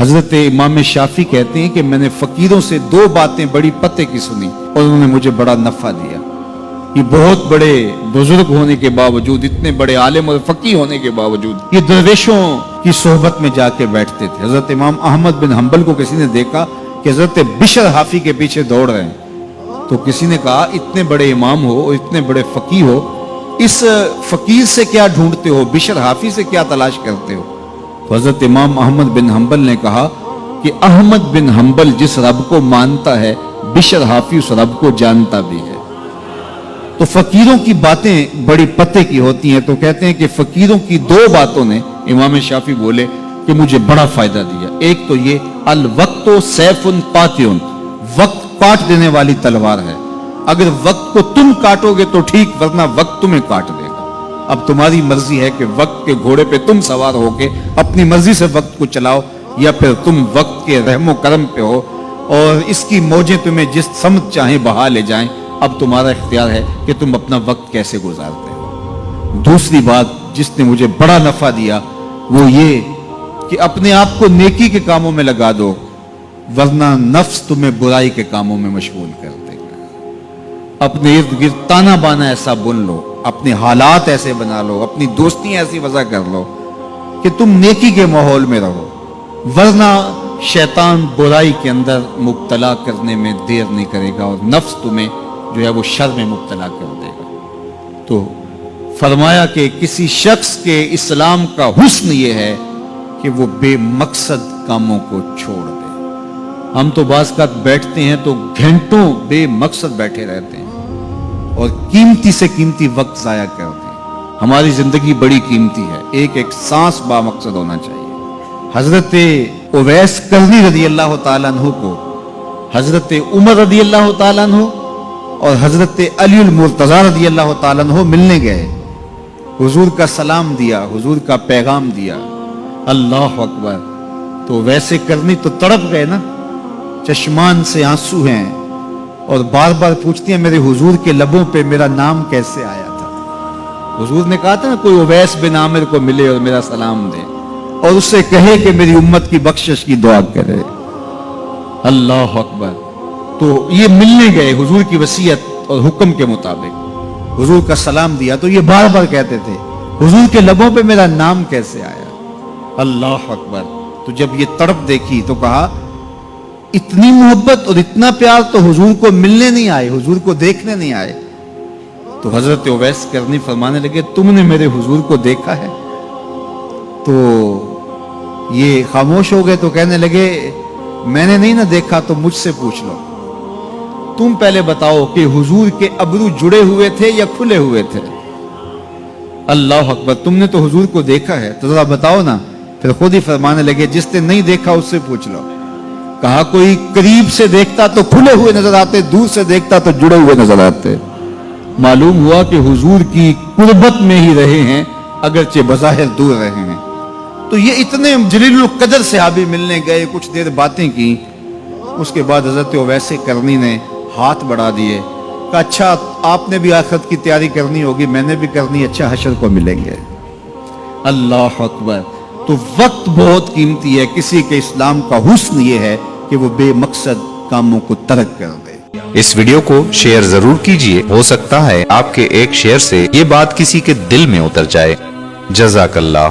हजरत इमाम शाफी कहते हैं कि मैंने फकीरों से दो बातें बड़ी पते की सुनी और उन्होंने मुझे बड़ा नफा दिया। ये बहुत बड़े बुजुर्ग होने के बावजूद, इतने बड़े आलिम और फकीह होने के बावजूद ये दरवेशों की सोहबत में जाके बैठते थे। हजरत इमाम अहमद बिन हंबल को किसी ने देखा कि हजरत बिशर हाफी के पीछे दौड़ रहे हैं, तो किसी ने कहा इतने बड़े इमाम हो और इतने बड़े फकीह हो, इस फकीर से क्या ढूंढते हो, बिशर हाफी से क्या तलाश करते हो? तो हजरत इमाम अहमद बिन हंबल ने कहा कि अहमद बिन हंबल जिस रब को मानता है, बिशर हाफी उस रब को जानता भी है। तो फकीरों की बातें बड़ी पते की होती हैं। तो कहते हैं कि फकीरों की दो बातों ने, इमाम शाफी बोले, कि मुझे बड़ा फायदा दिया। एक तो ये अल वक्तो सैफुन कातिउन, वक्त काट देने वाली तलवार है। अगर वक्त को तुम काटोगे तो ठीक, वरना वक्त तुम्हें काट देगा। अब तुम्हारी मर्जी है कि वक्त के घोड़े पे तुम सवार होके अपनी मर्जी से वक्त को चलाओ, या फिर तुम वक्त के रहमो करम पे हो और इसकी मौजें तुम्हें जिस समत चाहे बहा ले जाएं। अब तुम्हारा इख्तियार है कि तुम अपना वक्त कैसे गुजारते हो। दूसरी बात जिसने मुझे बड़ा नफा दिया वो ये कि अपने आप को नेकी के कामों में लगा दो, वरना नफ्स तुम्हें बुराई के कामों में मशगूल कर देगा। अपने इर्द गिर्द ताना बाना ऐसा बुन लो, अपने हालात ऐसे बना लो, अपनी दोस्ती ऐसी वजह कर लो कि तुम नेकी के माहौल में रहो, वरना शैतान बुराई के अंदर मुब्तला करने में देर नहीं करेगा और नफ्स तुम्हें जो है वो शर में मुब्तला कर देगा। तो फरमाया कि किसी शख्स के इस्लाम का हुस्न ये है कि वो बेमकसद कामों को छोड़ दे। हम तो बाज़ का बैठते हैं तो घंटों बेमकसद बैठे रहते हैं और कीमती से कीमती वक्त जाया करते हैं। हमारी जिंदगी बड़ी कीमती है, एक एक सांस बामकसद होना चाहिए। हजरत उवैस करनी रदी अल्लाह तआला अन्हु को हजरत उमर रदी अल्लाह तआला अन्हु और हजरत अली मुर्तजा रदी अल्लाह तआला अन्हु मिलने गए। हुजूर का सलाम दिया, हुजूर का पैगाम दिया। अल्लाह अकबर। तो वैसे करनी तो तड़प गए ना, चश्मान से आंसू हैं और बार बार पूछती हैं मेरे हुजूर के लबों पे मेरा नाम कैसे आया था। हुजूर ने कहा था ना कोई उवैस बिन आमिर को मिले और मेरा सलाम दे और उससे कहे कि मेरी उम्मत की बख्शिश की दुआ करे। अल्लाह अकबर। तो ये मिलने गए हुजूर की वसीयत और हुक्म के मुताबिक, हुजूर का सलाम दिया। तो ये बार बार कहते थे हुजूर के लबों पे मेरा नाम कैसे आया। अल्लाह अकबर। तो जब ये तड़प देखी तो कहा इतनी मोहब्बत और इतना प्यार तो हुजूर को मिलने नहीं आए, हुजूर को देखने नहीं आए। तो हजरत उवैस करनी फरमाने लगे तुमने मेरे हुजूर को देखा है? तो ये खामोश हो गए। तो कहने लगे मैंने नहीं ना देखा तो मुझसे पूछ लो, तुम पहले बताओ कि हुजूर के अबरू जुड़े हुए थे या खुले हुए थे? अल्लाह अकबर। तुमने तो हुजूर को देखा है तो जरा बताओ ना। फिर खुद ही फरमाने लगे जिसने नहीं देखा उससे पूछ लो। कहा कोई करीब से देखता तो खुले हुए नजर आते, दूर से देखता तो जुड़े हुए नजर आते। मालूम हुआ कि हुजूर की कुर्बत में ही रहे हैं, अगरचे बज़ाहिर दूर रहे हैं। तो ये इतने जलीलुल कदर सहाबी मिलने गए, कुछ देर बातें की। उसके बाद हजरत उवैस करनी ने हाथ बढ़ा दिए, कहा अच्छा आपने भी आखिरत की तैयारी करनी होगी, मैंने भी करनी, अच्छा हशर को मिलेंगे। अल्लाह अकबर। तो वक्त बहुत कीमती है। किसी के इस्लाम का हुस्न ये है कि वो बेमकसद कामों को तर्क कर दे। इस वीडियो को शेयर जरूर कीजिए, हो सकता है आपके एक शेयर से ये बात किसी के दिल में उतर जाए। जज़ाकल्लाह।